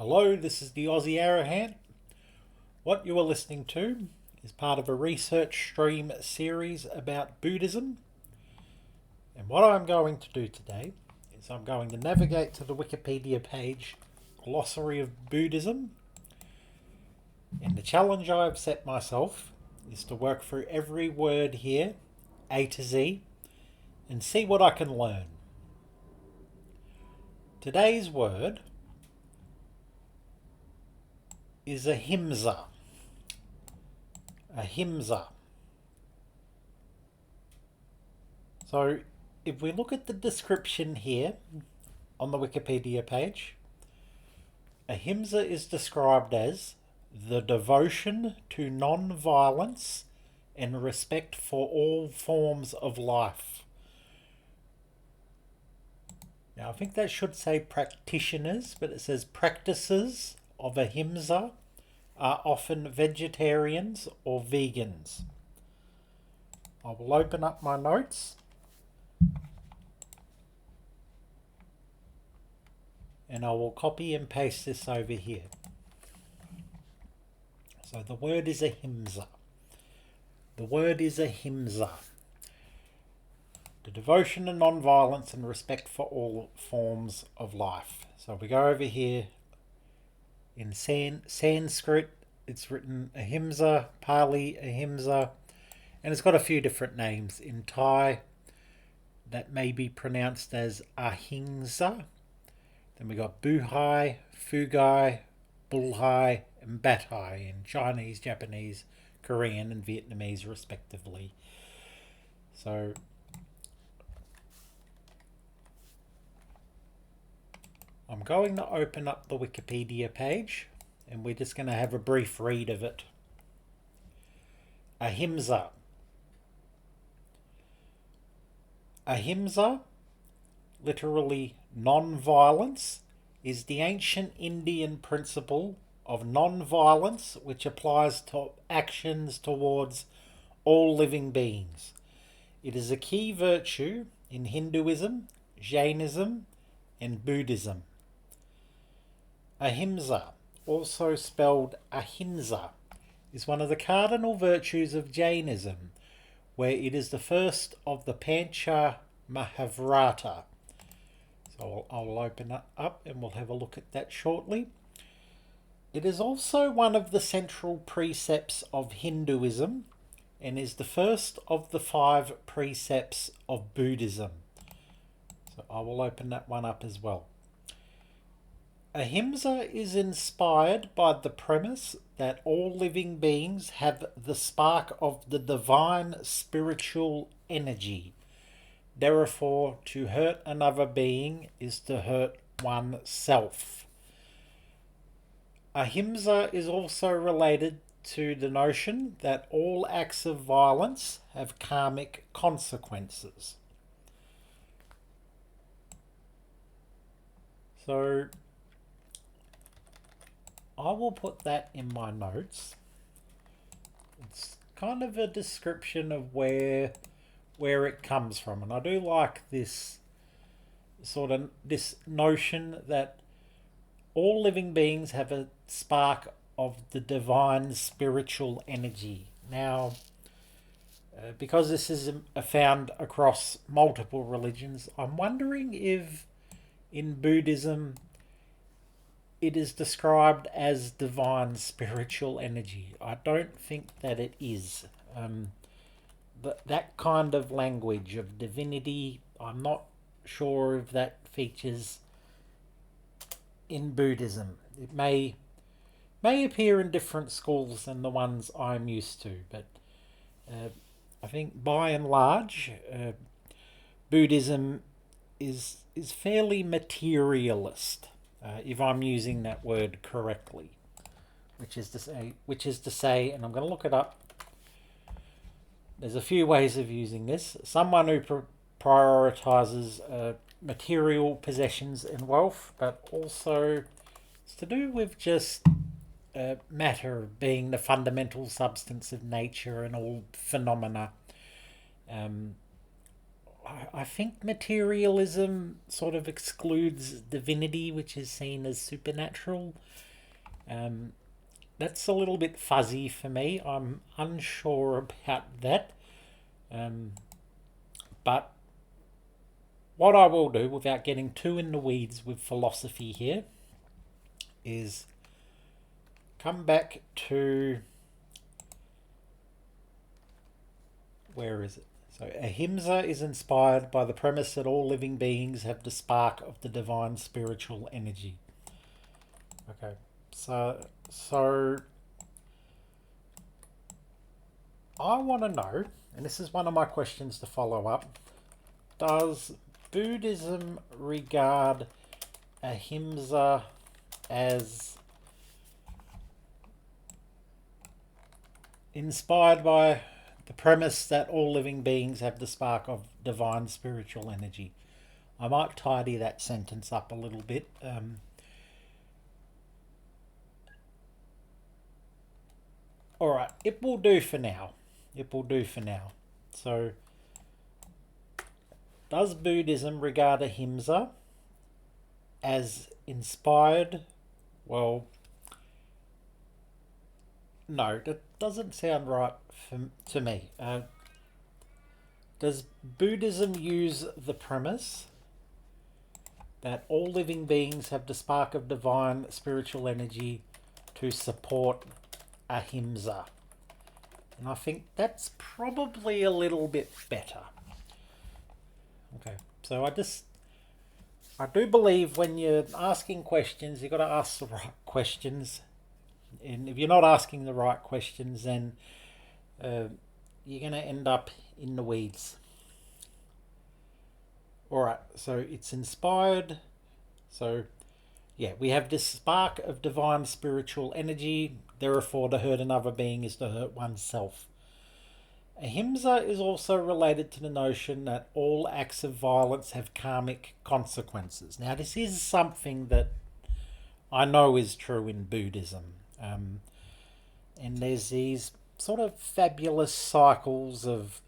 Hello, this is the Aussie Arrowhand. What you are listening to is part of a research stream series about Buddhism. And what I'm going to do today is I'm going to navigate to the Wikipedia page, Glossary of Buddhism. And the challenge I've set myself is to work through every word here, A to Z, and see what I can learn. Today's word is Ahimsa. Ahimsa. So if we look at the description here on the Wikipedia page, Ahimsa is described as the devotion to non-violence and respect for all forms of life. Now I think that should say practitioners, but it says practices of Ahimsa are often vegetarians or vegans. I will open up my notes and I will copy and paste this over here. So the word is Ahimsa. The word is Ahimsa. The devotion to non-violence and respect for all forms of life. So we go over here. In Sanskrit, it's written Ahimsa, Pali Ahimsa, and it's got a few different names. In Thai, that may be pronounced as Ahimsa. Then we got Buhai, Fugai, Bulhai, and Bathai in Chinese, Japanese, Korean, and Vietnamese, respectively. So I'm going to open up the Wikipedia page and we're just going to have a brief read of it. Ahimsa. Ahimsa, literally non-violence, is the ancient Indian principle of non-violence which applies to actions towards all living beings. It is a key virtue in Hinduism, Jainism, and Buddhism. Ahimsa, also spelled Ahimsa, is one of the cardinal virtues of Jainism, where it is the first of the Pancha Mahavrata. So I'll open it up and we'll have a look at that shortly. It is also one of the central precepts of Hinduism and is the first of the 5 precepts of Buddhism. So I will open that one up as well. Ahimsa is inspired by the premise that all living beings have the spark of the divine spiritual energy. Therefore, to hurt another being is to hurt oneself. Ahimsa is also related to the notion that all acts of violence have karmic consequences. So I will put that in my notes. It's kind of a description of where it comes from, and I do like this notion that all living beings have a spark of the divine spiritual energy. Now, because this is found across multiple religions, I'm wondering if in Buddhism it is described as divine spiritual energy. I don't think that it is. That kind of language of divinity, I'm not sure if that features in Buddhism. It may appear in different schools than the ones I'm used to, but I think by and large, Buddhism is fairly materialist. If I'm using that word correctly, which is to say, and I'm going to look it up. There's a few ways of using this. Someone who prioritizes material possessions and wealth, but also it's to do with just matter being the fundamental substance of nature and all phenomena. I think materialism sort of excludes divinity, which is seen as supernatural. Um, that's a little bit fuzzy for me. I'm unsure about that. Um, but what I will do, without getting too in the weeds with philosophy here, is come back to, where is it? So Ahimsa is inspired by the premise that all living beings have the spark of the divine spiritual energy. Okay, so I want to know, and this is one of my questions to follow up, does Buddhism regard Ahimsa as inspired by the premise that all living beings have the spark of divine spiritual energy? I might tidy that sentence up a little bit. All right, it will do for now. It will do for now. So, does Buddhism regard Ahimsa as inspired? Well, no, that doesn't sound right to me. Does Buddhism use the premise that all living beings have the spark of divine spiritual energy to support Ahimsa? And I think that's probably a little bit better. Okay, so I do believe when you're asking questions, you've got to ask the right questions. And if you're not asking the right questions, then you're going to end up in the weeds. All right, so it's inspired. So, yeah, we have this spark of divine spiritual energy. Therefore, to hurt another being is to hurt oneself. Ahimsa is also related to the notion that all acts of violence have karmic consequences. Now, this is something that I know is true in Buddhism. And there's these sort of fabulous cycles of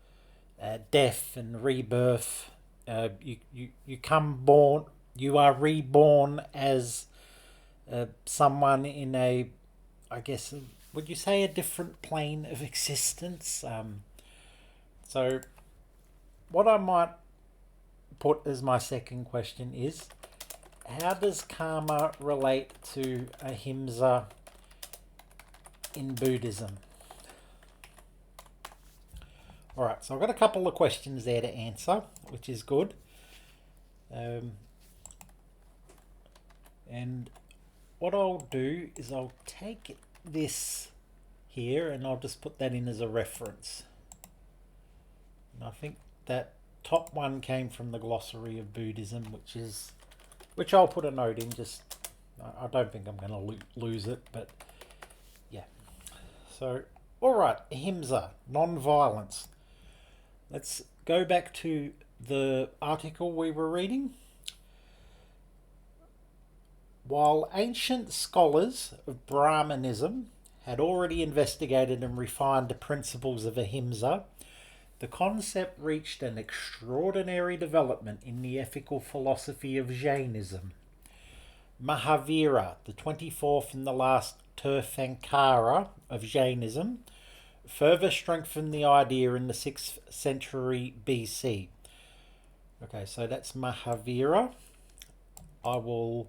death and rebirth. You come born, you are reborn as someone in a, I guess, would you say a different plane of existence? So what I might put as my second question is, how does karma relate to Ahimsa in Buddhism? All right, so I've got a couple of questions there to answer, which is good. And what I'll do is I'll take this here and I'll just put that in as a reference. And I think that top one came from the Glossary of Buddhism, which I'll put a note in. Just I don't think I'm going to lose it, but yeah. So, all right, Ahimsa, non-violence. Let's go back to the article we were reading. While ancient scholars of Brahmanism had already investigated and refined the principles of Ahimsa, the concept reached an extraordinary development in the ethical philosophy of Jainism. Mahavira, the 24th and the last Tirthankara of Jainism, further strengthened the idea in the 6th century BC. Okay, so that's Mahavira. I will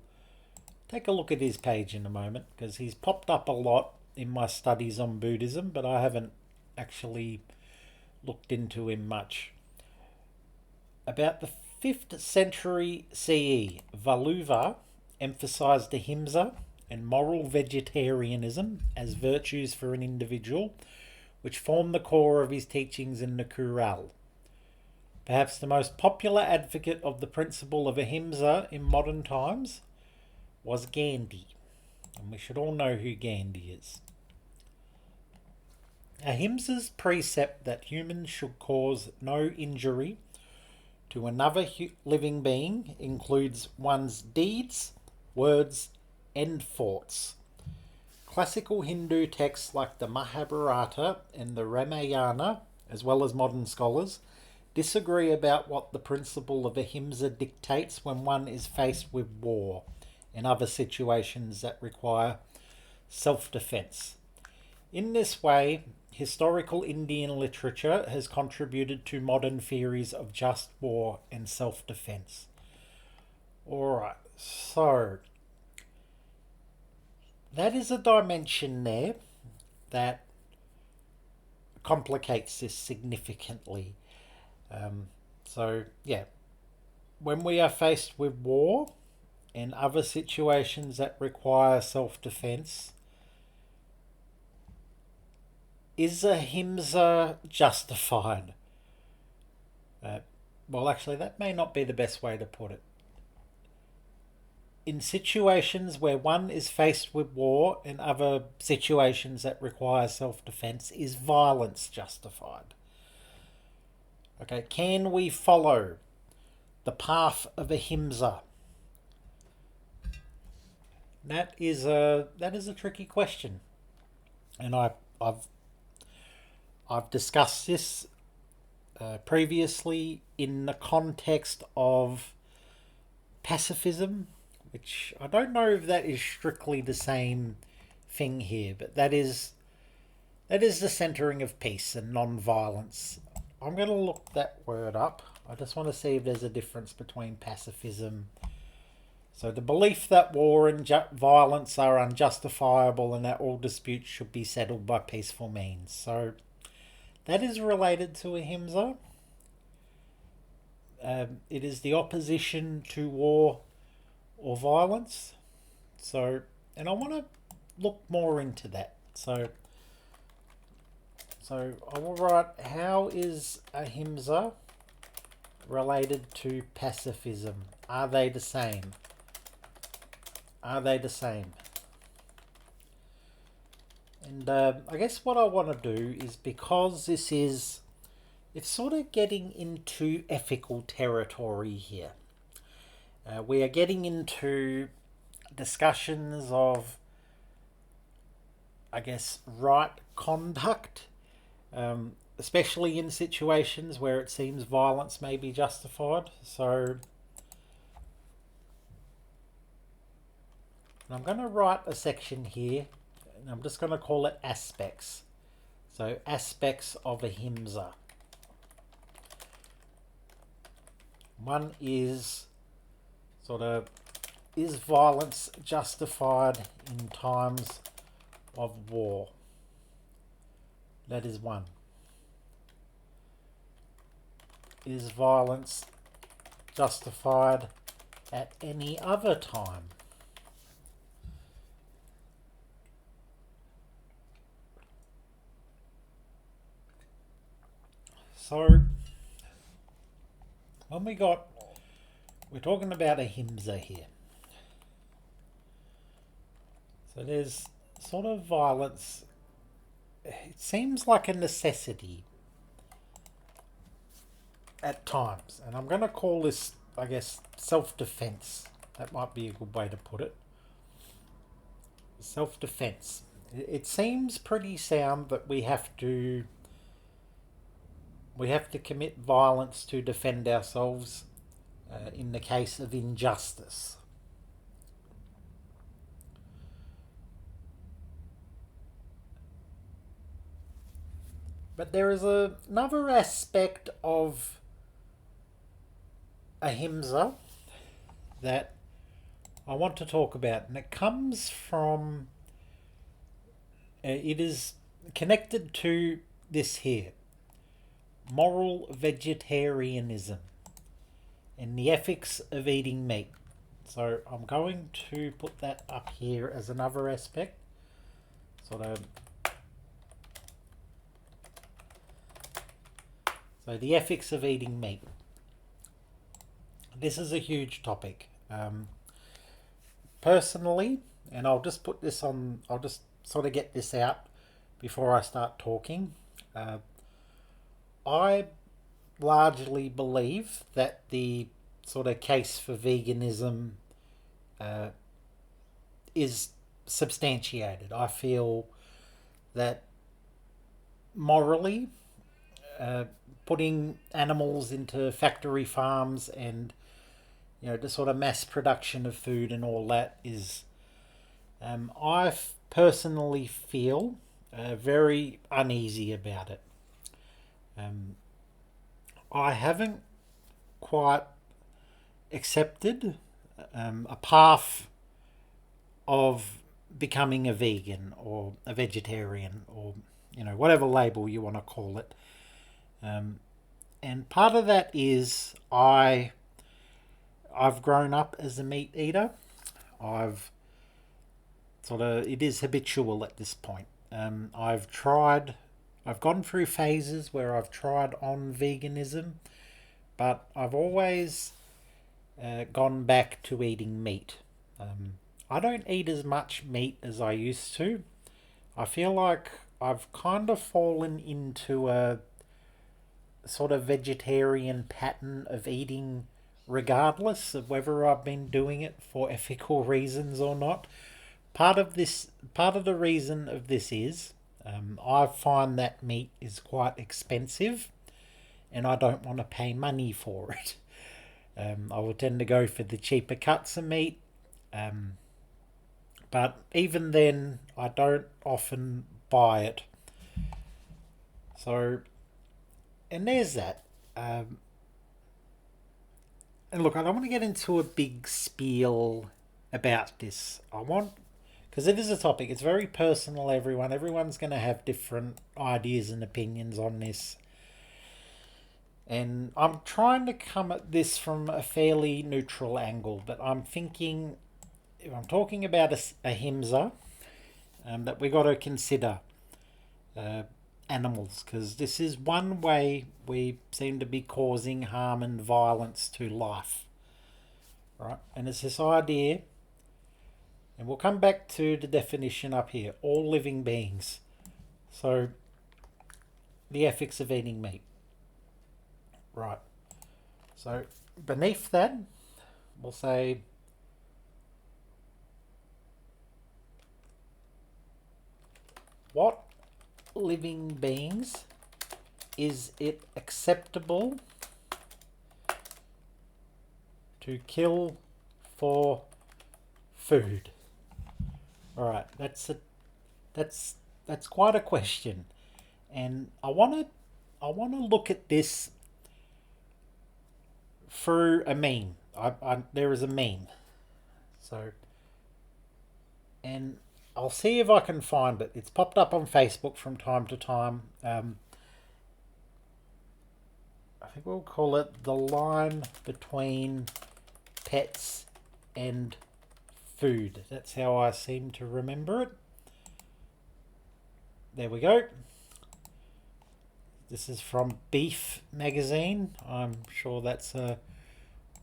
take a look at his page in a moment because he's popped up a lot in my studies on Buddhism, but I haven't actually looked into him much. About the 5th century CE, Valuva emphasized Ahimsa and moral vegetarianism as virtues for an individual, which formed the core of his teachings in the Kural. Perhaps the most popular advocate of the principle of Ahimsa in modern times was Gandhi, and we should all know who Gandhi is. Ahimsa's precept that humans should cause no injury to another living being includes one's deeds, words, and thoughts. Classical Hindu texts like the Mahabharata and the Ramayana, as well as modern scholars, disagree about what the principle of Ahimsa dictates when one is faced with war and other situations that require self-defense. In this way, historical Indian literature has contributed to modern theories of just war and self-defense. Alright, so that is a dimension there that complicates this significantly. So, yeah, when we are faced with war and other situations that require self-defense, is Ahimsa justified? Well, actually, that may not be the best way to put it. In situations where one is faced with war and other situations that require self-defense, is violence justified? Okay, can we follow the path of Ahimsa? That is a tricky question, and I've discussed this previously in the context of pacifism, which I don't know if that is strictly the same thing here, but that is the centering of peace and non-violence. I'm going to look that word up. I just want to see if there's a difference between pacifism. So the belief that war and violence are unjustifiable and that all disputes should be settled by peaceful means. So that is related to Ahimsa. It is the opposition to war or violence. So, and I want to look more into that. So I will write, how is Ahimsa related to pacifism? Are they the same? Are they the same? And I guess what I want to do is, because it's sort of getting into ethical territory here. We are getting into discussions of, I guess, right conduct, especially in situations where it seems violence may be justified. So I'm going to write a section here, and I'm just going to call it aspects. So aspects of Ahimsa. One is is violence justified in times of war? That is one. Is violence justified at any other time? So, when we're talking about Ahimsa here. So there's sort of violence. It seems like a necessity at times. And I'm going to call this, I guess, self-defense. That might be a good way to put it. Self-defense. It seems pretty sound that we have to commit violence to defend ourselves in the case of injustice. But there is another aspect of Ahimsa that I want to talk about, and it comes from, it is connected to this here, moral vegetarianism and the ethics of eating meat. So I'm going to put that up here as another aspect. So the ethics of eating meat. This is a huge topic. Personally, and I'll just put this on, I'll just sort of get this out before I start talking. I largely believe that the sort of case for veganism is substantiated. I feel that morally, putting animals into factory farms and the sort of mass production of food and all that is, I personally feel very uneasy about it. Um, I haven't quite accepted a path of becoming a vegan or a vegetarian or whatever label you want to call it. And part of that is I've grown up as a meat eater. I've it is habitual at this point. I've gone through phases where I've tried on veganism, but I've always gone back to eating meat. I don't eat as much meat as I used to. I feel like I've kind of fallen into a sort of vegetarian pattern of eating regardless of whether I've been doing it for ethical reasons or not. Part of the reason of this is I find that meat is quite expensive and I don't want to pay money for it. I will tend to go for the cheaper cuts of meat. But even then, I don't often buy it. So, and there's that. And look, I don't want to get into a big spiel about this. Because it is a topic, it's very personal, everyone's going to have different ideas and opinions on this. And I'm trying to come at this from a fairly neutral angle, but I'm thinking, if I'm talking about Ahimsa, that we got to consider animals, because this is one way we seem to be causing harm and violence to life, right? And it's this idea, and we'll come back to the definition up here, all living beings. So the ethics of eating meat, right? So beneath that, we'll say what living beings is it acceptable to kill for food? All right, that's quite a question, and I want to look at this through a meme. There is a meme, so, and I'll see if I can find it. It's popped up on Facebook from time to time. I think we'll call it the line between pets and food. That's how I seem to remember it. There we go. This is from Beef magazine. I'm sure that's a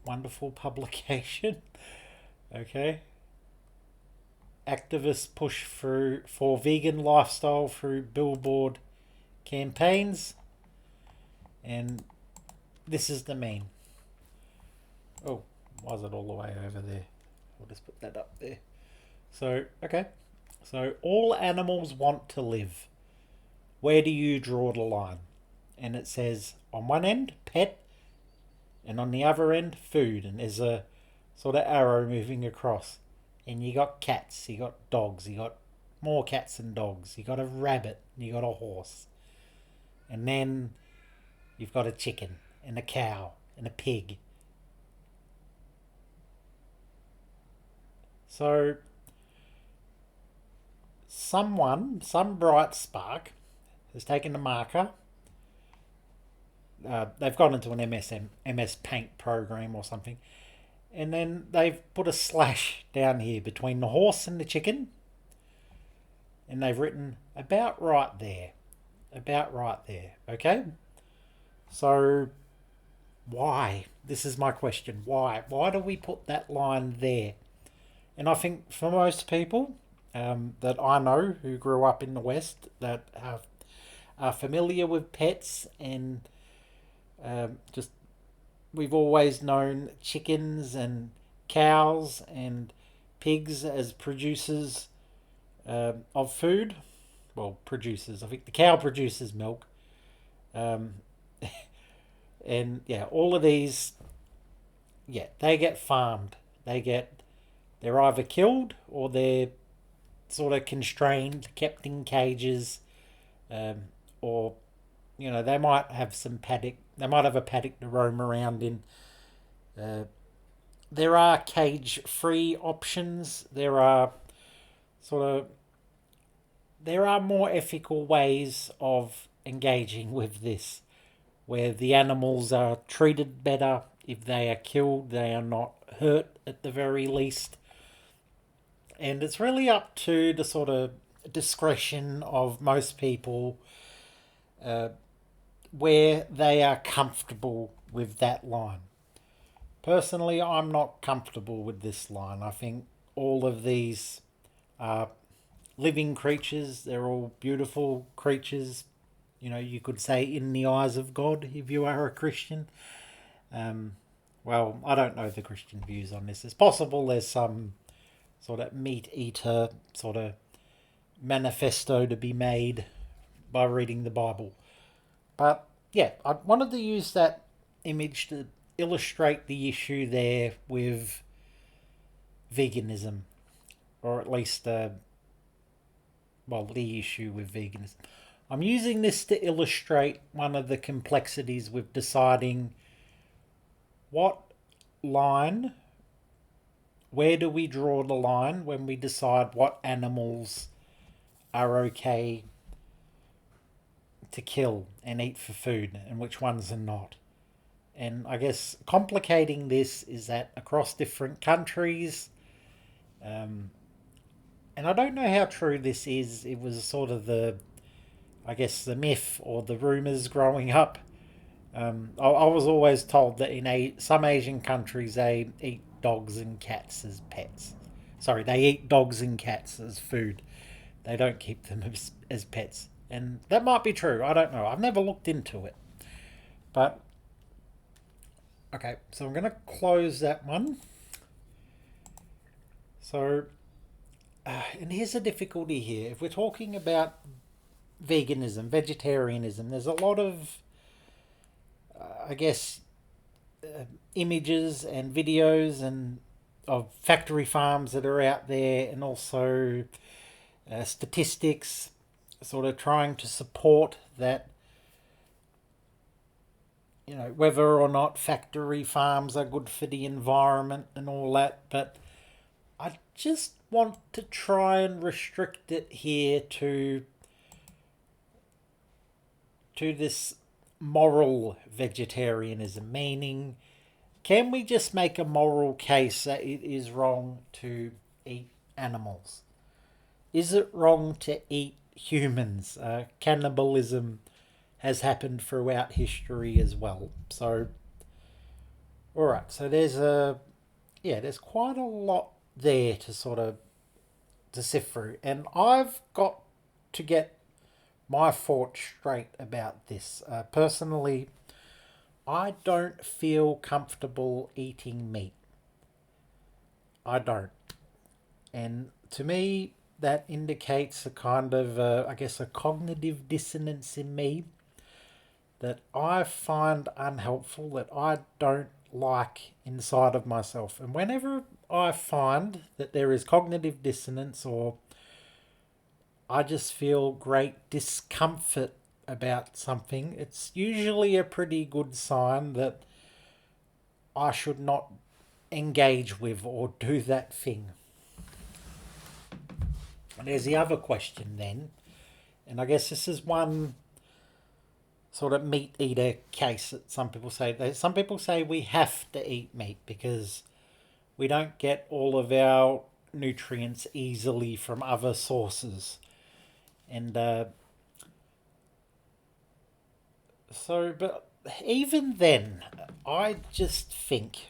wonderful publication. Okay. Activists push for vegan lifestyle through billboard campaigns. And this is the meme. Oh, why is it all the way over there? I'll just put that up there. So, okay. So, all animals want to live. Where do you draw the line? And it says, on one end, pet, and on the other end, food. And there's a sort of arrow moving across. And you got cats, you got dogs, you got more cats and dogs, you got a rabbit, you got a horse. And then you've got a chicken, and a cow, and a pig. So, some bright spark, has taken a marker. They've gone into an MS Paint program or something. And then they've put a slash down here between the horse and the chicken. And they've written about right there. About right there. Okay? So, why? This is my question. Why? Why do we put that line there? And I think for most people that I know who grew up in the West that are familiar with pets and just we've always known chickens and cows and pigs as producers of food. Well, producers. I think the cow produces milk. And yeah, all of these, yeah, they get farmed. They're either killed or they're sort of constrained, kept in cages, um, or they might have some paddock. They might have a paddock to roam around in. Uh, there are cage-free options. Sort of there are more ethical ways of engaging with this, where the animals are treated better. If they are killed, they are not hurt at the very least. And it's really up to the sort of discretion of most people uh, where they are comfortable with that line. Personally, I'm not comfortable with this line. I think all of these are living creatures. They're all beautiful creatures. You could say in the eyes of God if you are a Christian. Um, well, I don't know the Christian views on this. It's possible there's some sort of meat eater sort of manifesto to be made by reading the Bible. But yeah, I wanted to use that image to illustrate the issue there with veganism, or at least, the issue with veganism. I'm using this to illustrate one of the complexities with deciding what line, where do we draw the line when we decide what animals are okay to kill and eat for food and which ones are not. And I guess complicating this is that across different countries, um, and I don't know how true this is. It was sort of the myth or the rumors growing up. I was always told that in some Asian countries they eat dogs and cats as pets. Sorry, they eat dogs and cats as food. They don't keep them as pets. And that might be true. I don't know. I've never looked into it. But, okay, so I'm going to close that one. So, and here's the difficulty here. If we're talking about veganism, vegetarianism, there's a lot of, I guess, images and videos and of factory farms that are out there, and also statistics sort of trying to support that, whether or not factory farms are good for the environment and all that. But I just want to try and restrict it here to this moral vegetarianism, meaning, can we just make a moral case that it is wrong to eat animals? Is it wrong to eat humans? Cannibalism has happened throughout history as well. So, all right. So there's quite a lot there to sort of to sift through, and I've got to get my thoughts straight about this. Personally, I don't feel comfortable eating meat. I don't. And to me, that indicates a kind of, a cognitive dissonance in me that I find unhelpful, that I don't like inside of myself. And whenever I find that there is cognitive dissonance, or I just feel great discomfort about something, it's usually a pretty good sign that I should not engage with or do that thing. And there's the other question then, and I guess this is one sort of meat eater case that some people say. Some people say we have to eat meat because we don't get all of our nutrients easily from other sources. And but even then, I just think,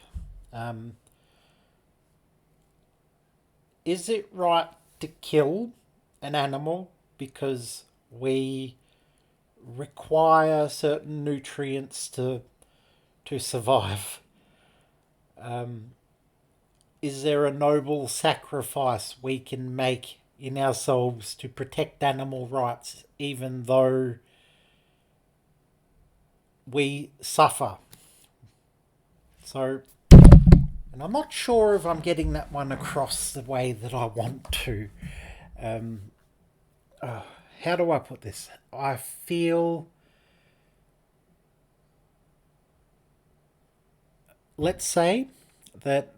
is it right to kill an animal because we require certain nutrients to survive? Is there a noble sacrifice we can make in ourselves to protect animal rights, even though we suffer. So, and I'm not sure if I'm getting that one across the way that I want to. How do I put this? I feel, let's say that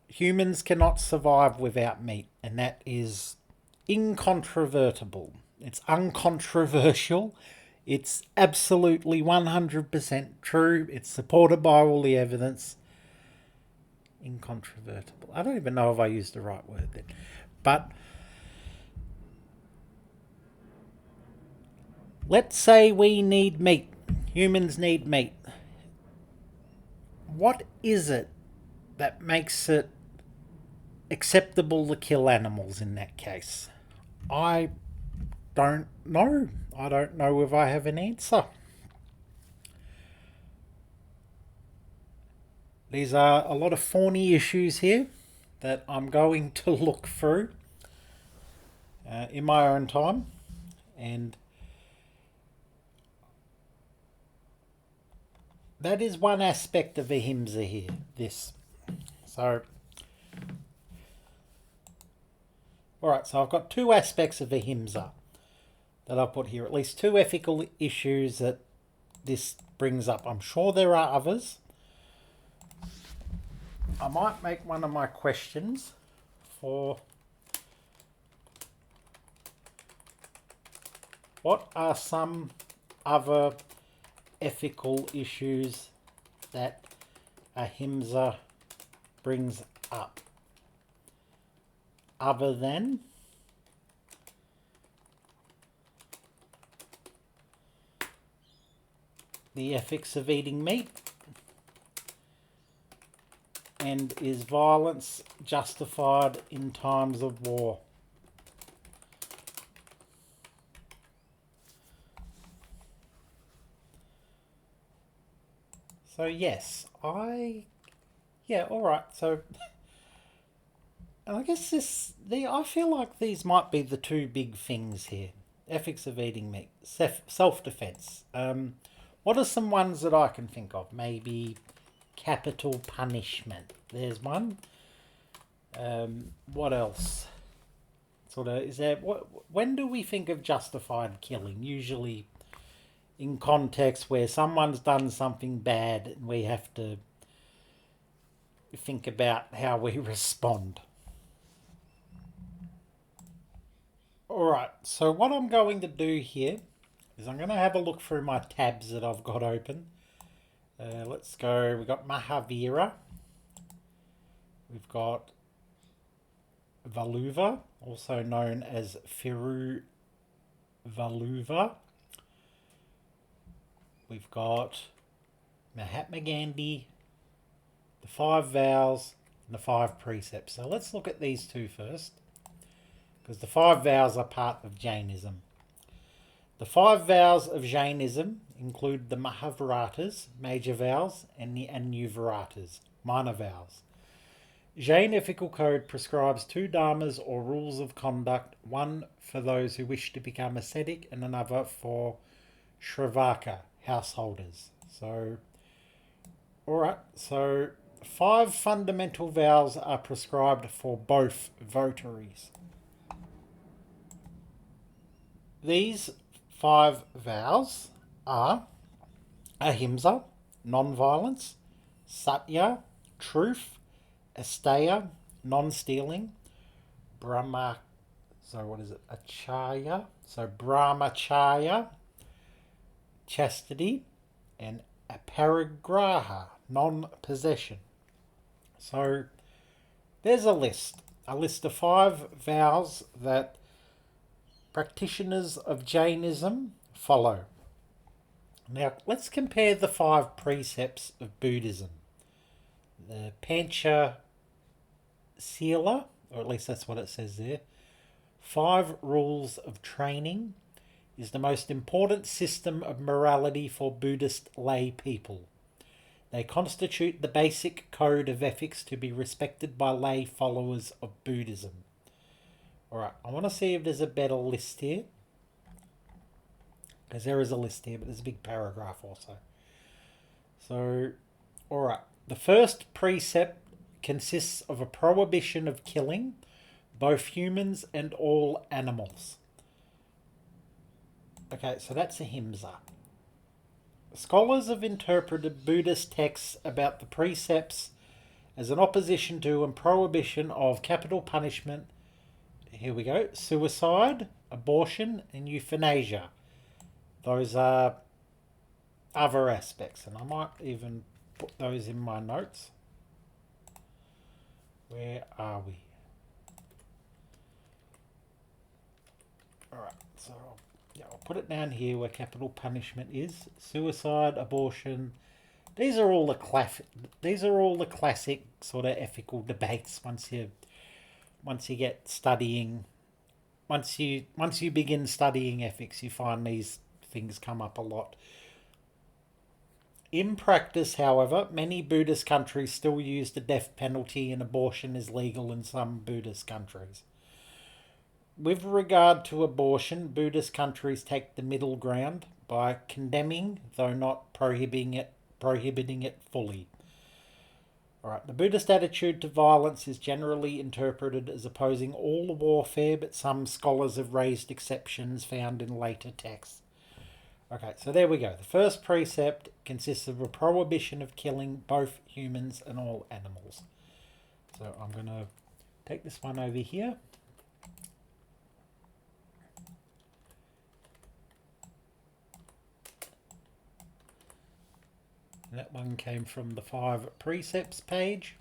humans cannot survive without meat, and that is incontrovertible. It's uncontroversial. It's absolutely 100% true. It's supported by all the evidence. Incontrovertible. I don't even know if I used the right word then. But let's say we need meat. Humans need meat. What is it that makes it acceptable to kill animals in that case? I don't know. I don't know if I have an answer. These are a lot of thorny issues here that I'm going to look through in my own time. And that is one aspect of Ahimsa here, this. So, alright, so I've got two aspects of Ahimsa that I've put here, at least two ethical issues that this brings up. I'm sure there are others. I might make one of my questions for what are some other ethical issues that Ahimsa brings up other than the ethics of eating meat, and is violence justified in times of war? So yes, yeah, alright, so I guess I feel like these might be the two big things here. Ethics of eating meat, self-defense. What are some ones that I can think of? Maybe capital punishment. There's one. What else? Sort of, is there, when do we think of justified killing? Usually in context where someone's done something bad and we have to think about how we respond. Alright, so what I'm going to do here is I'm going to have a look through my tabs that I've got open. Let's go, we've got Mahavira. We've got Valuva, also known as Firu Valuva. We've got Mahatma Gandhi, the 5 vows, and the 5 precepts. So let's look at these two first, because the 5 vows are part of Jainism. The 5 vows of Jainism include the Mahavratas, major vows, and the Anuvratas, minor vows. Jain ethical code prescribes 2 dharmas or rules of conduct, one for those who wish to become ascetic and another for Shravaka, householders. So, alright, so 5 fundamental vows are prescribed for both votaries. These 5 vows are Ahimsa, non-violence, Satya, truth, Asteya, non-stealing, Brahma, Acharya, so Brahmacharya, chastity, and Aparigraha, non-possession. So there's a list of 5 vows that practitioners of Jainism follow. Now let's compare the 5 precepts of Buddhism. The Pancha Sila, or at least that's what it says there. 5 rules of training is the most important system of morality for Buddhist lay people. They constitute the basic code of ethics to be respected by lay followers of Buddhism. Alright, I want to see if there's a better list here. because there is a list here, but there's a big paragraph also. So, all right. The first precept consists of a prohibition of killing both humans and all animals. Okay, so that's Ahimsa. Scholars have interpreted Buddhist texts about the precepts as an opposition to and prohibition of capital punishment. Here we go. Suicide, abortion, and euthanasia. Those are other aspects, and I might even put those in my notes. Where are we? Alright, so I'll put it down here where capital punishment is. Suicide, abortion. These are all the classic sort of ethical debates once you get studying. Once you begin studying ethics, you find these things come up a lot. In practice, however, many Buddhist countries still use the death penalty, and abortion is legal in some Buddhist countries. With regard to abortion, Buddhist countries take the middle ground by condemning, though not prohibiting it fully. Alright, the Buddhist attitude to violence is generally interpreted as opposing all warfare, but some scholars have raised exceptions found in later texts. Okay, so there we go. The first precept consists of a prohibition of killing both humans and all animals. So I'm going to take this one over here. And that one came from the 5 precepts page.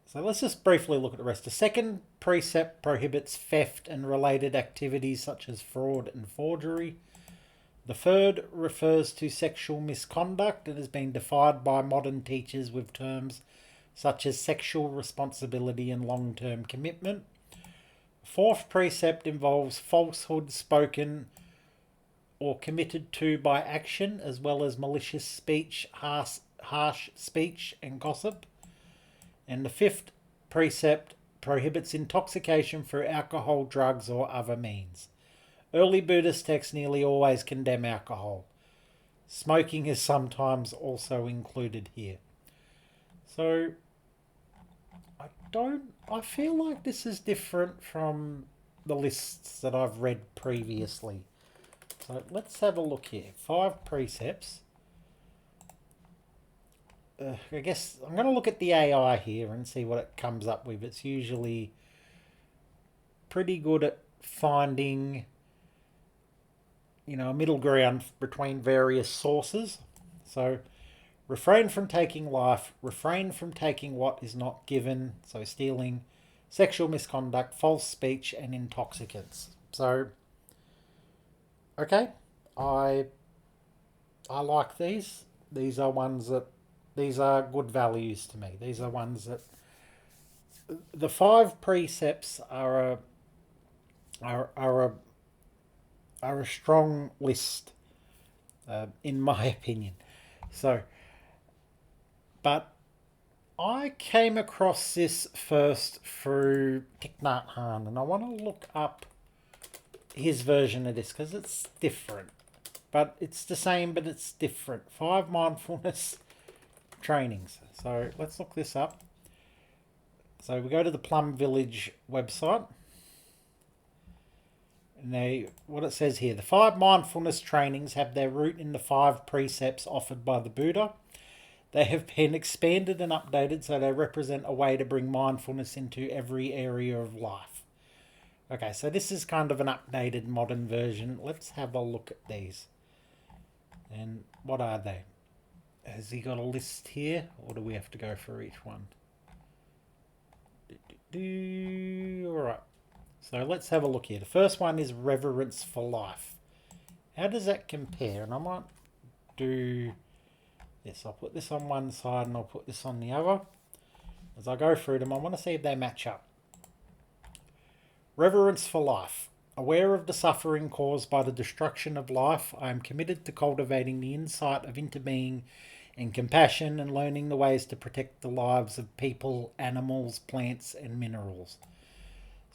So let's just briefly look at the rest. The second precept prohibits theft and related activities such as fraud and forgery. The third refers to sexual misconduct and has been defined by modern teachers with terms such as sexual responsibility and long-term commitment. The fourth precept involves falsehood spoken or committed to by action, as well as malicious speech, harsh speech, and gossip. And the fifth precept prohibits intoxication through alcohol, drugs, or other means. Early Buddhist texts nearly always condemn alcohol. Smoking is sometimes also included here. So, I feel like this is different from the lists that I've read previously. So let's have a look here. 5 precepts. I guess I'm going to look at the AI here and see what it comes up with. It's usually pretty good at finding, a middle ground between various sources. So, refrain from taking life, refrain from taking what is not given, so stealing, sexual misconduct, false speech, and intoxicants. So, okay, I like these. These are good values to me. These are ones that the 5 precepts are a strong list, in my opinion. So, but I came across this first through Thich Nhat Hanh, and I want to look up his version of this because it's different. But it's the same, but it's different. 5 mindfulness trainings. So let's look this up. So we go to the Plum Village website. And what it says here, the 5 mindfulness trainings have their root in the 5 precepts offered by the Buddha. They have been expanded and updated so they represent a way to bring mindfulness into every area of life. Okay, so this is kind of an updated modern version. Let's have a look at these. And what are they? Has he got a list here, or do we have to go for each one? Alright. So let's have a look here. The first one is reverence for life. How does that compare? And I might do this. I'll put this on one side and I'll put this on the other. As I go through them, I want to see if they match up. Reverence for life. Aware of the suffering caused by the destruction of life, I am committed to cultivating the insight of interbeing and compassion and learning the ways to protect the lives of people, animals, plants, and minerals.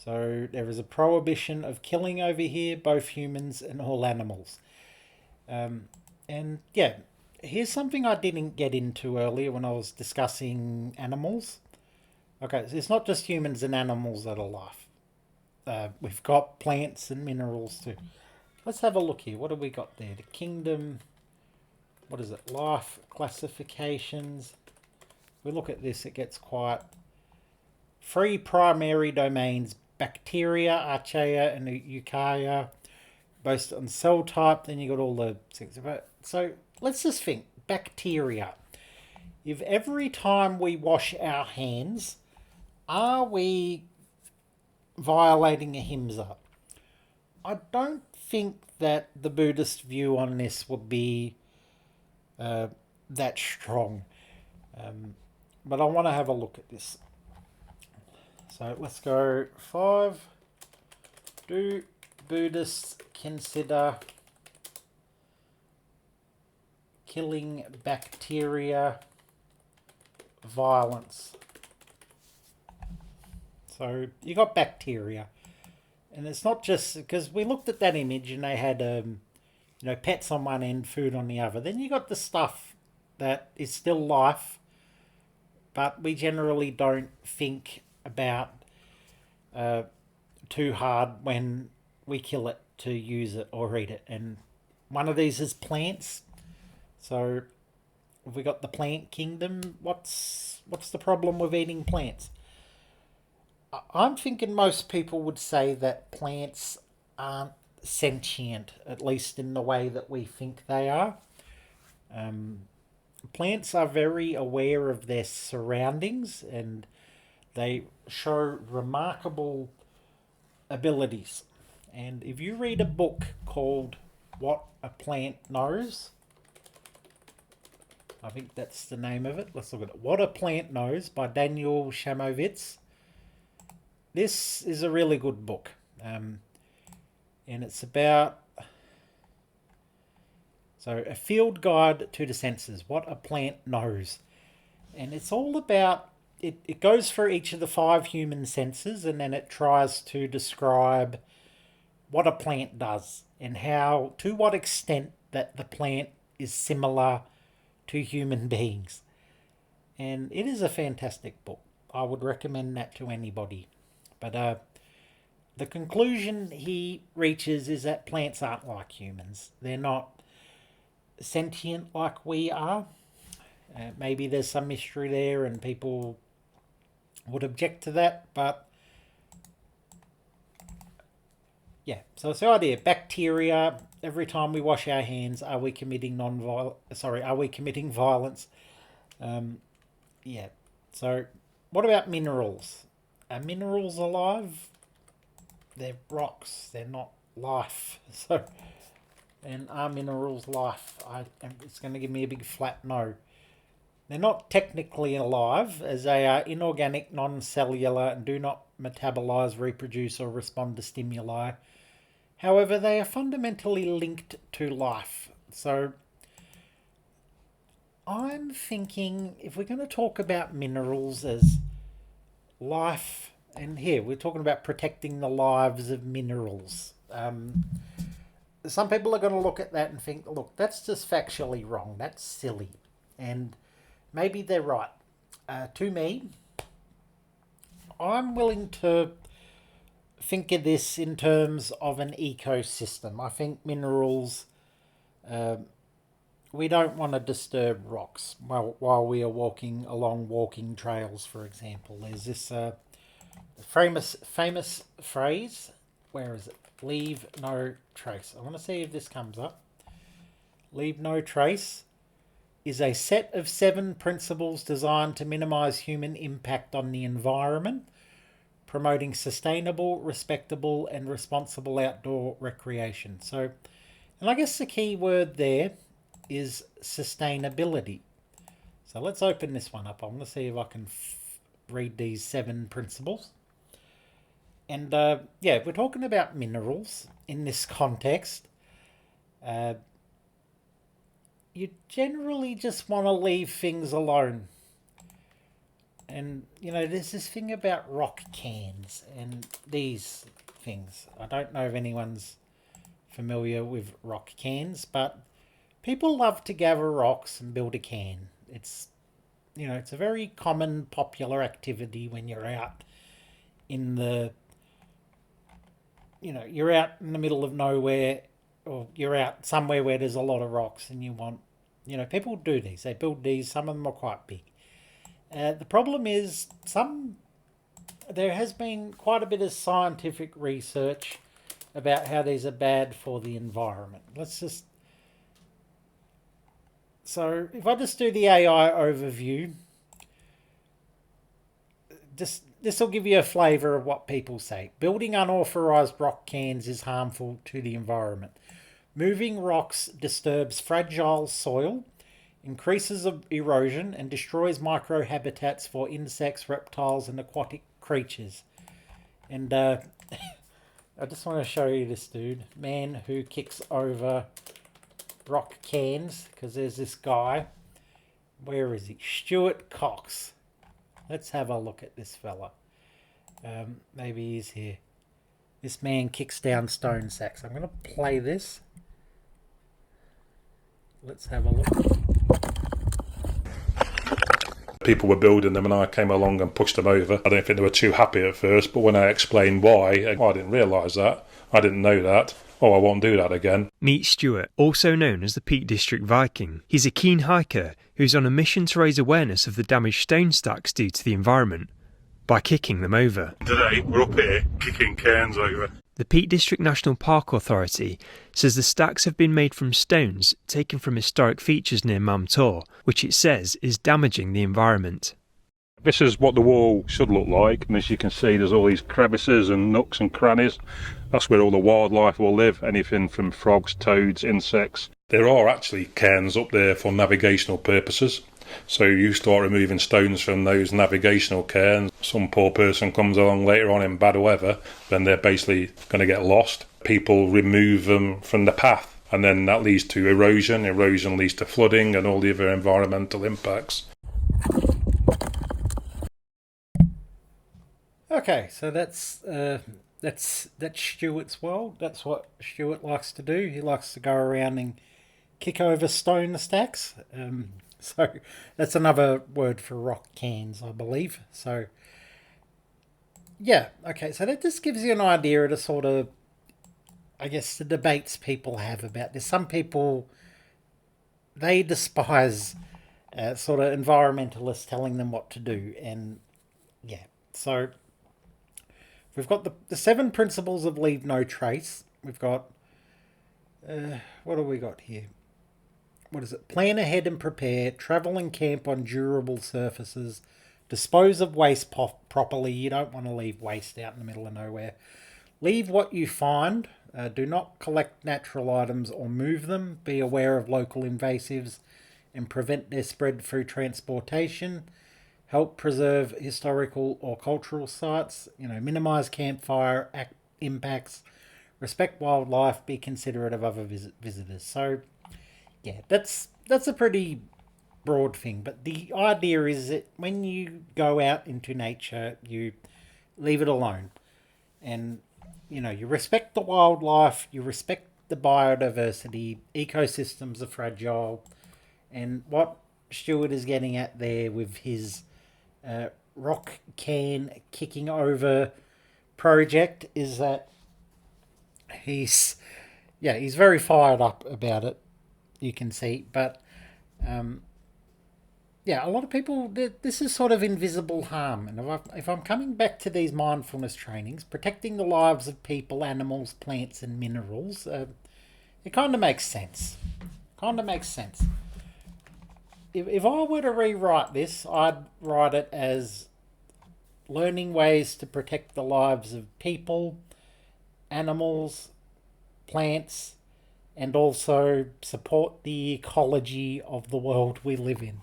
So there is a prohibition of killing over here, both humans and all animals. And yeah, here's something I didn't get into earlier when I was discussing animals. Okay, so it's not just humans and animals that are life. We've got plants and minerals too. Let's have a look here. What have we got there? The kingdom. What is it? Life classifications. We look at this, it gets quite... 3 primary domains: bacteria, archaea, and eukarya, based on cell type. Then you got all the things. So let's just think. Bacteria. If every time we wash our hands, are we violating Ahimsa? I don't think that the Buddhist view on this would be that strong. But I want to have a look at this. So let's go 5. Do Buddhists consider killing bacteria violence? So you got bacteria, and it's not just because we looked at that image and they had pets on one end, food on the other. Then you got the stuff that is still life, but we generally don't think about too hard when we kill it to use it or eat it. And one of these is plants. So if we got the plant kingdom, what's the problem with eating plants? I'm thinking most people would say that plants aren't sentient, at least in the way that we think they are. Plants are very aware of their surroundings, and they show remarkable abilities. And if you read a book called What a Plant Knows, I think that's the name of it. Let's look at it. What a Plant Knows by Daniel Shamovitz. This is a really good book. And it's about... So, a field guide to the senses. What a plant knows. And it's all about... It goes through each of the 5 human senses, and then it tries to describe what a plant does and how, to what extent that the plant is similar to human beings. And it is a fantastic book. I would recommend that to anybody. But the conclusion he reaches is that plants aren't like humans. They're not sentient like we are. Maybe there's some mystery there and people would object to that, but yeah. So it's the idea. Bacteria. Every time we wash our hands, are we committing violence? Yeah. So what about minerals? Are minerals alive? They're rocks. They're not life. So, and are minerals life? It's going to give me a big flat no. They're not technically alive, as they are inorganic, non-cellular, and do not metabolize, reproduce, or respond to stimuli. However, they are fundamentally linked to life. So I'm thinking if we're going to talk about minerals as life, and here we're talking about protecting the lives of minerals. Some people are going to look at that and think, look, that's just factually wrong. That's silly. And maybe they're right. To me, I'm willing to think of this in terms of an ecosystem. I think minerals, we don't want to disturb rocks while we are walking along walking trails, for example. There's this famous phrase. Where is it? Leave no trace. I want to see if this comes up. Leave no trace is a set of 7 principles designed to minimize human impact on the environment, promoting sustainable, respectable, and responsible outdoor recreation. So, and I guess the key word there is sustainability. So let's open this one up. I want to see if I can read these 7 principles. And yeah, if we're talking about minerals in this context, you generally just want to leave things alone. And, there's this thing about rock cans. And these things. I don't know if anyone's familiar with rock cairns, but people love to gather rocks and build a cairn. It's a very common, popular activity when you're out in the, you're out in the middle of nowhere, or you're out somewhere where there's a lot of rocks and you want, people do these. They build these. Some of them are quite big. The problem is there has been quite a bit of scientific research about how these are bad for the environment. So if I just do the AI overview, this will give you a flavour of what people say. Building unauthorised rock cairns is harmful to the environment. Moving rocks disturbs fragile soil, increases erosion, and destroys microhabitats for insects, reptiles, and aquatic creatures. And I just want to show you this dude, man who kicks over rock cairns, because there's this guy. Where is he? Stuart Cox. Let's have a look at this fella. Maybe he's here. This man kicks down stone sacks. I'm going to play this. Let's have a look. People were building them and I came along and pushed them over. I don't think they were too happy at first, but when I explained why, I didn't realise that. I didn't know that. Oh, I won't do that again. Meet Stuart, also known as the Peak District Viking. He's a keen hiker who's on a mission to raise awareness of the damage stone stacks do to the environment by kicking them over. Today, we're up here kicking cairns over. The Peak District National Park Authority says the stacks have been made from stones taken from historic features near Mam Tor, which it says is damaging the environment. This is what the wall should look like, and as you can see there's all these crevices and nooks and crannies. That's where all the wildlife will live, anything from frogs, toads, insects. There are actually cairns up there for navigational purposes. So you start removing stones from those navigational cairns. Some poor person comes along later on in bad weather, then they're basically going to get lost. People remove them from the path, and then that leads to erosion. Erosion leads to flooding and all the other environmental impacts. Okay, so that's Stuart's world. That's what Stuart likes to do. He likes to go around and kick over stone stacks. So that's another word for rock cairns, I believe. So yeah, okay. So that just gives you an idea of the sort of, I guess, the debates people have about this. Some people, they despise sort of environmentalists telling them what to do, and yeah. So we've got the 7 principles of leave no trace. We've got what have we got here? What is it? Plan ahead and prepare, travel and camp on durable surfaces, dispose of waste properly. You don't want to leave waste out in the middle of nowhere. Leave what you find. Do not collect natural items or move them. Be aware of local invasives and prevent their spread through transportation. Help preserve historical or cultural sites. Minimize campfire impacts. Respect wildlife. Be considerate of other visitors. So yeah, that's a pretty broad thing, but the idea is that when you go out into nature, you leave it alone, and you respect the wildlife, you respect the biodiversity. Ecosystems are fragile, and what Stuart is getting at there with his rock cairn kicking over project is that he's very fired up about it. You can see, but a lot of people, this is sort of invisible harm. And if I'm coming back to these mindfulness trainings, protecting the lives of people, animals, plants, and minerals, it kind of makes sense. If I were to rewrite this, I'd write it as learning ways to protect the lives of people, animals, plants, and also support the ecology of the world we live in.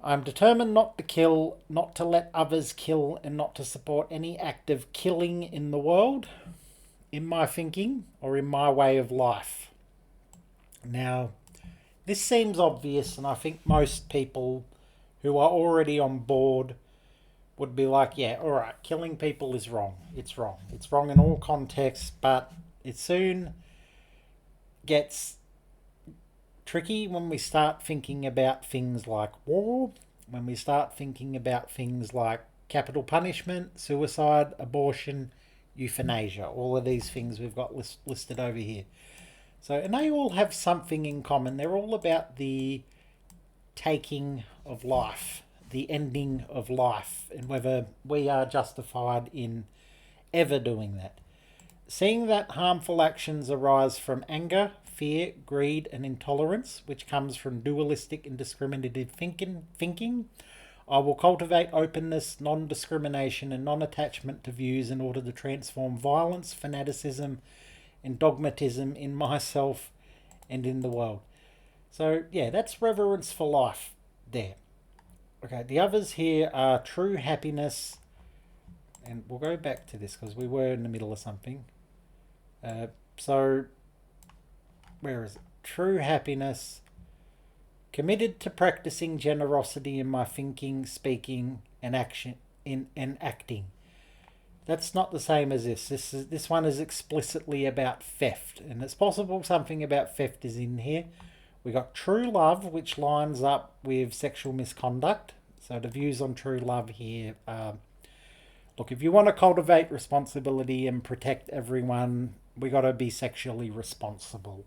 I'm determined not to kill, not to let others kill, and not to support any act of killing in the world, in my thinking, or in my way of life. Now, this seems obvious, and I think most people who are already on board would be like, yeah, all right, killing people is wrong. It's wrong. It's wrong in all contexts, but it soon gets tricky when we start thinking about things like war, when we start thinking about things like capital punishment, suicide, abortion, euthanasia, all of these things we've got listed over here. So, and they all have something in common. They're all about the taking of life, the ending of life, and whether we are justified in ever doing that. Seeing that harmful actions arise from anger, fear, greed, and intolerance, which comes from dualistic and discriminative thinking, I will cultivate openness, non-discrimination, and non-attachment to views in order to transform violence, fanaticism, and dogmatism in myself and in the world. So, yeah, that's reverence for life there. Okay, the others here are true happiness, and we'll go back to this because we were in the middle of something. So, where is it? True happiness, committed to practicing generosity in my thinking, speaking, and acting. That's not the same as this. This one is explicitly about theft, and it's possible something about theft is in here. We got true love, which lines up with sexual misconduct. So the views on true love here are, look, if you want to cultivate responsibility and protect everyone, we got to be sexually responsible.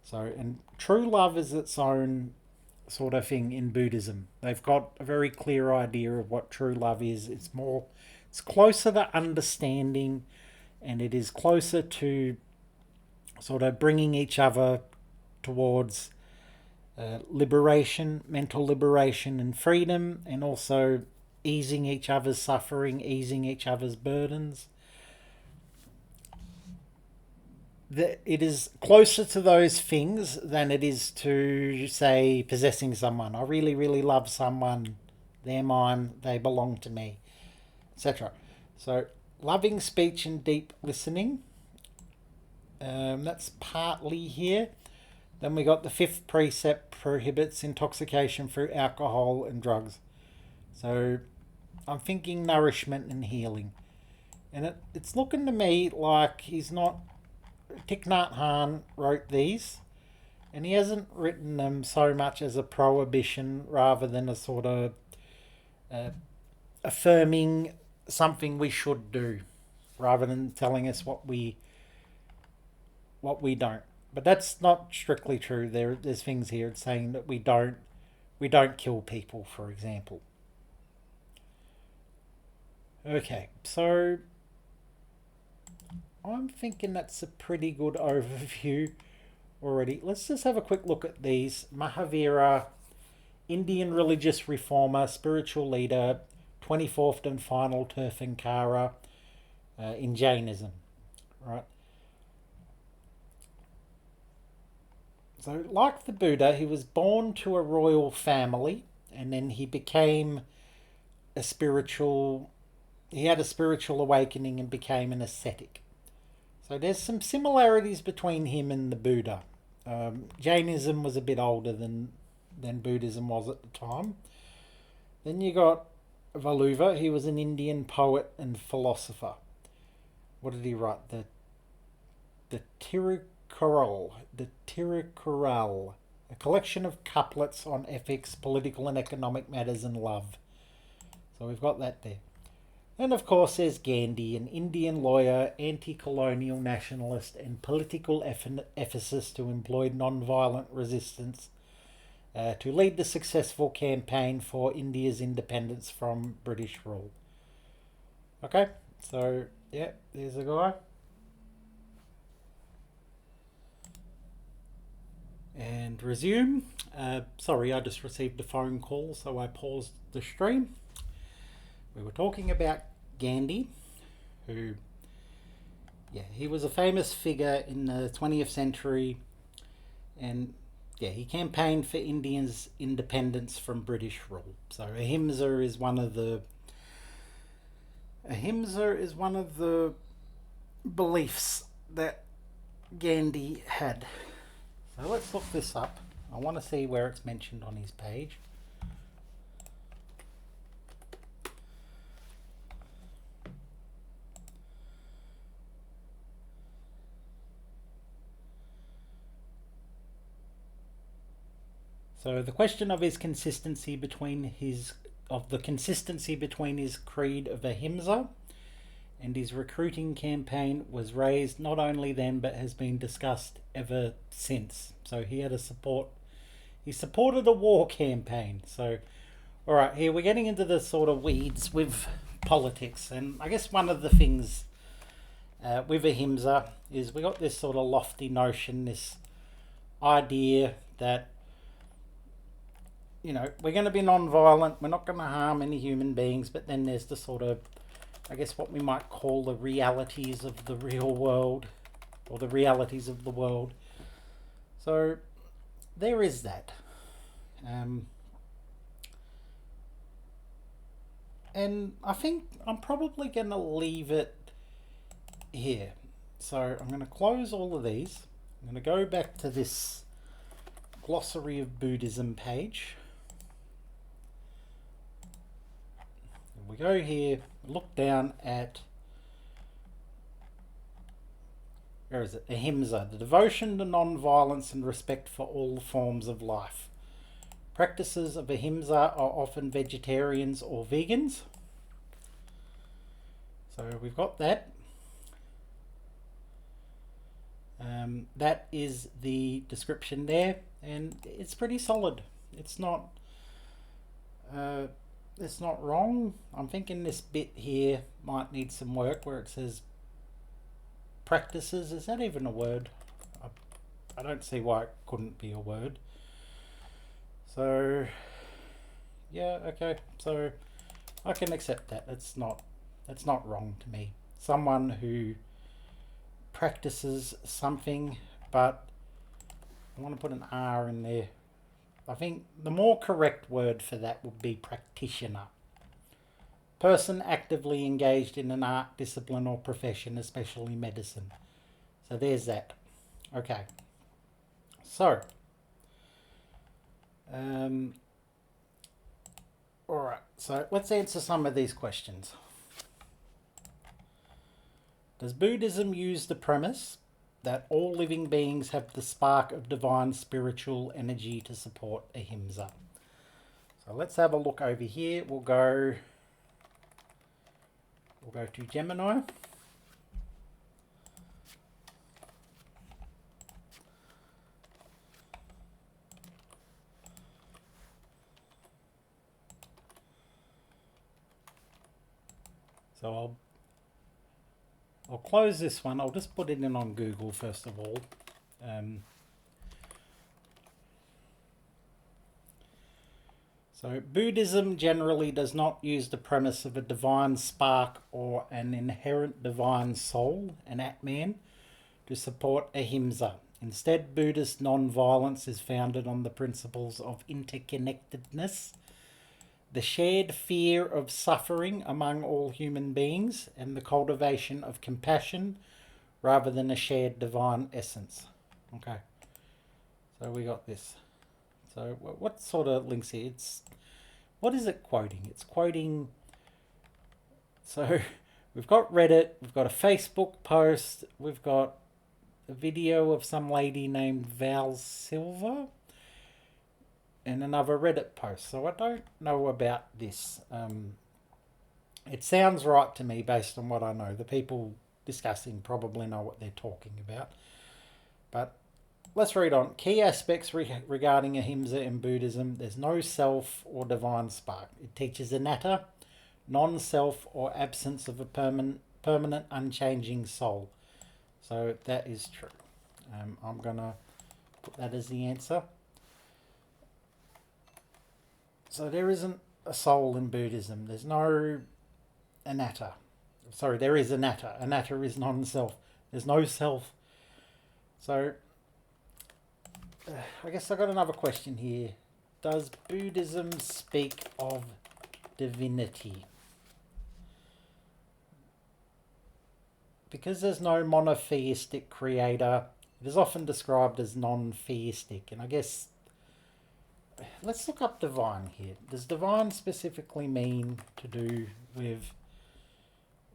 So, and true love is its own sort of thing in Buddhism. They've got a very clear idea of what true love is. It's closer to understanding, and it is closer to sort of bringing each other towards liberation, mental liberation and freedom, and also easing each other's suffering, easing each other's burdens. It is closer to those things than it is to, say, possessing someone. I really, really love someone. They're mine. They belong to me, etc. So, loving speech and deep listening. That's partly here. Then we got the fifth precept prohibits intoxication through alcohol and drugs. So, I'm thinking nourishment and healing. And it's looking to me like he's not... Thich Nhat Hanh wrote these, and he hasn't written them so much as a prohibition rather than a sort of affirming something we should do, rather than telling us what we don't. But that's not strictly true. There's things here it's saying that we don't kill people, for example. Okay, so I'm thinking that's a pretty good overview already. Let's just have a quick look at these. Mahavira, Indian religious reformer, spiritual leader, 24th and final Tirthankara in Jainism. Right. So, like the Buddha, he was born to a royal family, and then he became he had a spiritual awakening and became an ascetic. So there's some similarities between him and the Buddha. Jainism was a bit older than Buddhism was at the time. Then you got Valuva. He was an Indian poet and philosopher. What did he write? The Tirukkural, a collection of couplets on ethics, political and economic matters, and love. So we've got that there. And of course there's Gandhi, an Indian lawyer, anti-colonial nationalist and political ethicist who employed non-violent resistance to lead the successful campaign for India's independence from British rule. Okay, so yeah, there's a guy. And resume. Sorry, I just received a phone call, so I paused the stream. We were talking about Gandhi, who, he was a famous figure in the 20th century, and he campaigned for India's independence from British rule. So Ahimsa is one of the beliefs that Gandhi had. So let's look this up. I want to see where it's mentioned on his page. So the question of the consistency between his creed of Ahimsa and his recruiting campaign was raised not only then but has been discussed ever since. So he supported a war campaign. So, all right, here we're getting into the sort of weeds with politics, and I guess one of the things with Ahimsa is we got this sort of lofty notion, this idea that, you know, we're going to be non-violent, we're not going to harm any human beings, but then there's the sort of, I guess what we might call the realities of the real world, or the realities of the world. So there is that. And I think I'm probably going to leave it here. So I'm going to close all of these. I'm going to go back to this Glossary of Buddhism page. And we go here, look down at, where is it? Ahimsa, the devotion to non-violence and respect for all forms of life. Practices of Ahimsa are often vegetarians or vegans. So we've got that. That is the description there, and it's pretty solid. It's not wrong. I'm thinking this bit here might need some work where it says practices. Is that even a word? I don't see why it couldn't be a word. So yeah, okay. So I can accept that. That's not wrong to me. Someone who practices something, but I want to put an R in there. I think the more correct word for that would be practitioner. Person actively engaged in an art, discipline or profession, especially medicine. So there's that. Okay. So, alright, so let's answer some of these questions. Does Buddhism use the premise that all living beings have the spark of divine spiritual energy to support Ahimsa? So let's have a look over here. We'll go to Gemini. So I'll close this one. I'll just put it in on Google first of all. So Buddhism generally does not use the premise of a divine spark or an inherent divine soul, an Atman, to support Ahimsa. Instead, Buddhist non-violence is founded on the principles of interconnectedness, the shared fear of suffering among all human beings, and the cultivation of compassion rather than a shared divine essence. Okay, so we got this. So what sort of links here? What is it quoting? It's quoting, so we've got Reddit, we've got a Facebook post, we've got a video of some lady named Val Silver, and another Reddit post. So I don't know about this. It sounds right to me based on what I know. The people discussing probably know what they're talking about. But let's read on. Key aspects regarding Ahimsa in Buddhism. There's no self or divine spark. It teaches anatta, non-self or absence of a permanent unchanging soul. So that is true. I'm going to put that as the answer. So there isn't a soul in Buddhism. There's no anatta. Sorry, there is anatta. Anatta is non-self. There's no self. So I guess I got another question here. Does Buddhism speak of divinity? Because there's no monotheistic creator, it is often described as non-theistic. And I guess, let's look up divine here. Does divine specifically mean to do with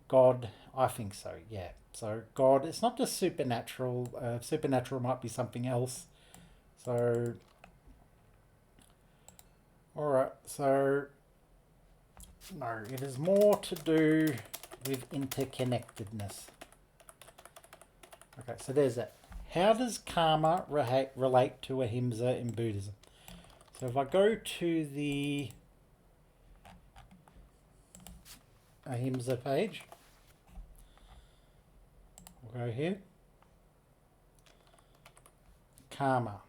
God? I think so, yeah. So God, it's not just supernatural. Supernatural might be something else. So Alright, so no, it is more to do with interconnectedness. Okay, so there's that. How does karma relate to Ahimsa in Buddhism? So if I go to the Ahimsa page, we'll go here. Karma.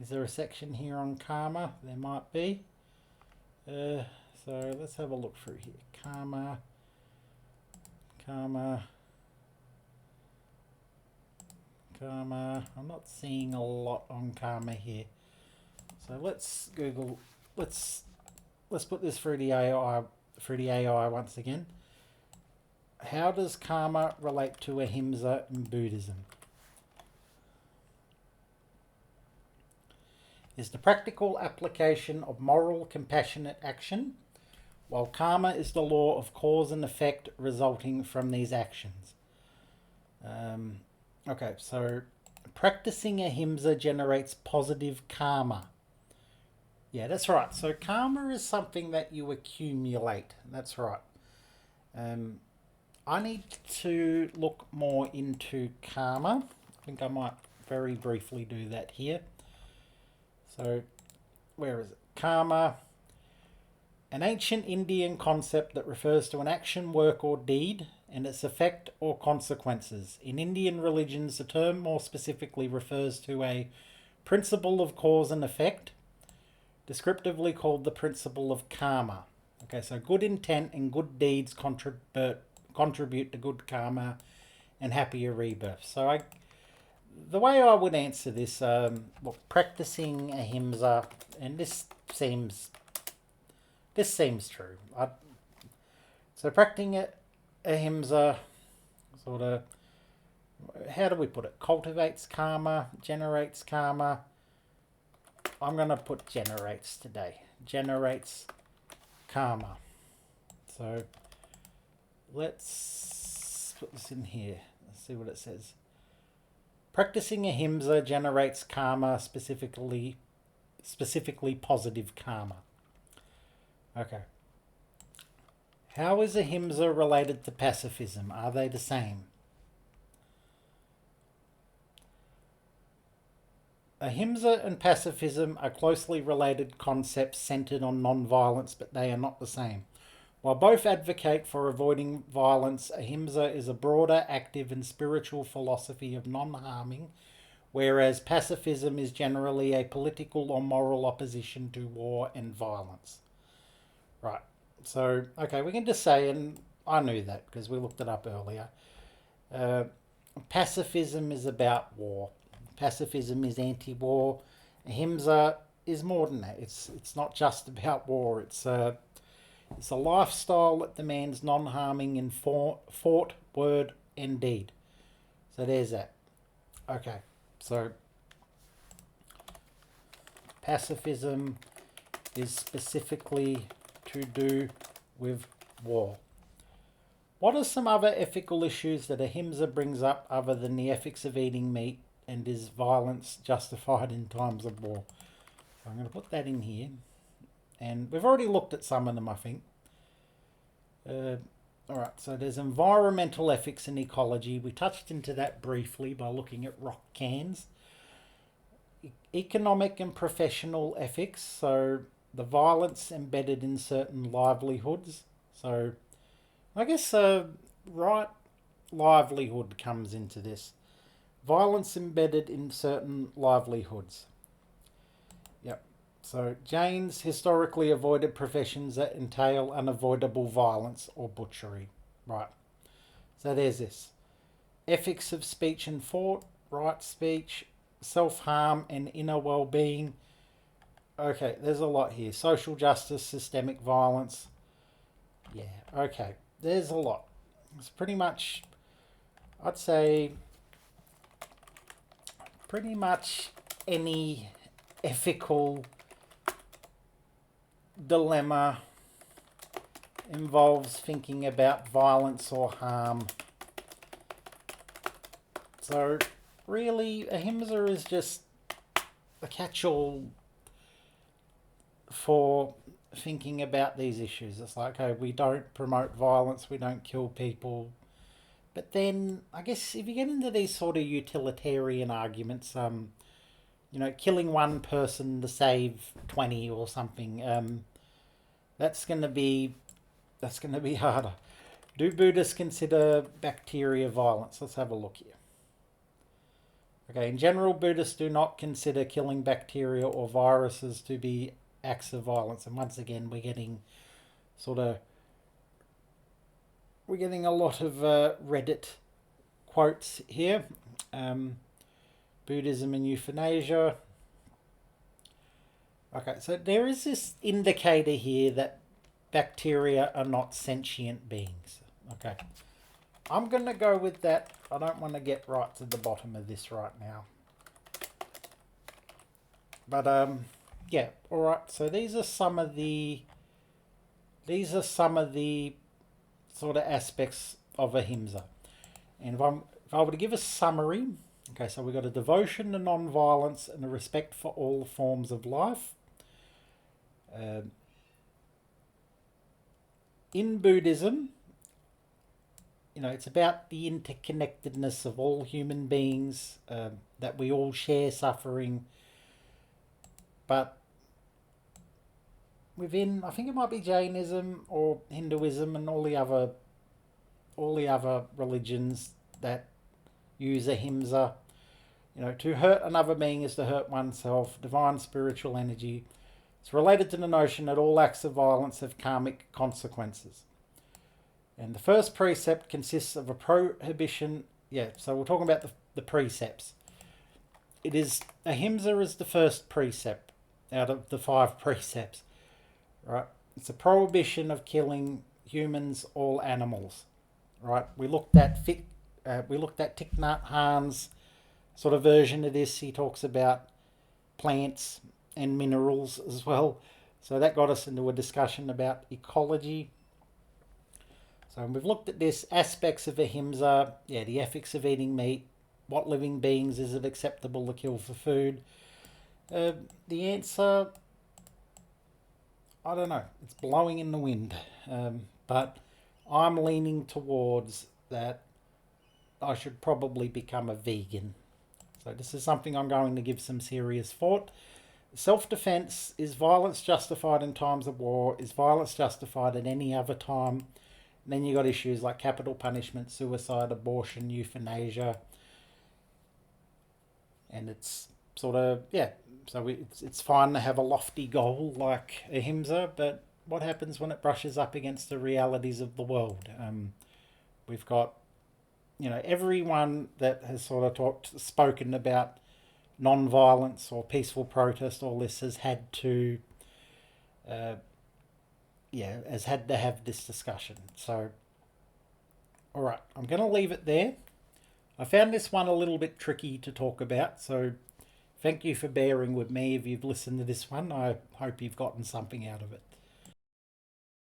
Is there a section here on karma? There might be. So let's have a look through here. Karma. I'm not seeing a lot on karma here. So let's Google. Let's put this through the AI once again. How does karma relate to Ahimsa in Buddhism? Is the practical application of moral, compassionate action, while karma is the law of cause and effect resulting from these actions. Okay, so practicing Ahimsa generates positive karma. Yeah, that's right. So karma is something that you accumulate. That's right. I need to look more into karma. I think I might very briefly do that here. So, where is it? Karma. An ancient Indian concept that refers to an action, work, or deed and its effect or consequences. In Indian religions, the term more specifically refers to a principle of cause and effect, descriptively called the principle of karma. Okay, so good intent and good deeds contribute to good karma and happier rebirth. So the way I would answer this, look, practicing Ahimsa, and this seems true. So practicing Ahimsa, sort of, how do we put it? Cultivates karma, generates karma. I'm going to put generates today. Generates karma. So let's put this in here. Let's see what it says. Practicing Ahimsa generates karma, specifically positive karma. Okay. How is Ahimsa related to pacifism? Are they the same? Ahimsa and pacifism are closely related concepts centered on non-violence, but they are not the same. While both advocate for avoiding violence, Ahimsa is a broader, active and spiritual philosophy of non-harming, whereas pacifism is generally a political or moral opposition to war and violence. Right, so, okay, we can just say, and I knew that because we looked it up earlier, pacifism is about war. Pacifism is anti-war. Ahimsa is more than that. It's not just about war. It's a lifestyle that demands non-harming in thought, word, and deed. So there's that. Okay, so pacifism is specifically to do with war. What are some other ethical issues that Ahimsa brings up other than the ethics of eating meat, and is violence justified in times of war? So I'm going to put that in here. And we've already looked at some of them, I think. Alright, so there's environmental ethics and ecology. We touched into that briefly by looking at rock cans. Economic and professional ethics, so the violence embedded in certain livelihoods. So I guess right livelihood comes into this. Violence embedded in certain livelihoods. Yep. So Jains historically avoided professions that entail unavoidable violence or butchery. Right. So there's this. Ethics of speech and thought, right speech, self-harm and inner well-being. Okay, there's a lot here. Social justice, systemic violence. Yeah, okay. There's a lot. It's pretty much, I'd say, pretty much any ethical dilemma involves thinking about violence or harm. So really, Ahimsa is just a catch-all for thinking about these issues. It's like, okay, we don't promote violence, we don't kill people. But then, I guess, if you get into these sort of utilitarian arguments, killing one person to save 20 or something, that's going to be harder. Do Buddhists consider bacteria violence? Let's have a look here. Okay, in general, Buddhists do not consider killing bacteria or viruses to be acts of violence. And once again, we're getting a lot of Reddit quotes here. Buddhism and euthanasia. Okay, so there is this indicator here that bacteria are not sentient beings. Okay, I'm going to go with that. I don't want to get right to the bottom of this right now. But yeah, all right. So these are some of the sort of aspects of Ahimsa. And if I were to give a summary, okay, so we've got a devotion to non-violence and a respect for all forms of life. In Buddhism, it's about the interconnectedness of all human beings, that we all share suffering. But within, I think it might be Jainism or Hinduism and all the other religions that use Ahimsa, to hurt another being is to hurt oneself, divine spiritual energy. It's related to the notion that all acts of violence have karmic consequences. And the first precept consists of a prohibition. Yeah, so we're talking about the precepts. It is, Ahimsa is the first precept out of the 5 precepts. Right? It's a prohibition of killing humans, all animals. Right? We looked at Thich Nhat Hanh's sort of version of this. He talks about plants and minerals as well. So that got us into a discussion about ecology. So we've looked at this, aspects of Ahimsa, the ethics of eating meat, what living beings is it acceptable to kill for food. The answer, I don't know, it's blowing in the wind. But I'm leaning towards that I should probably become a vegan. So this is something I'm going to give some serious thought. Self-defense, is violence justified in times of war? Is violence justified at any other time? And then you got issues like capital punishment, suicide, abortion, euthanasia. And it's sort of, so it's fine to have a lofty goal like Ahimsa, but what happens when it brushes up against the realities of the world? We've got, everyone that has sort of spoken about non-violence or peaceful protest, all this has had to have this discussion. So, all right, I'm going to leave it there. I found this one a little bit tricky to talk about, so thank you for bearing with me if you've listened to this one. I hope you've gotten something out of it.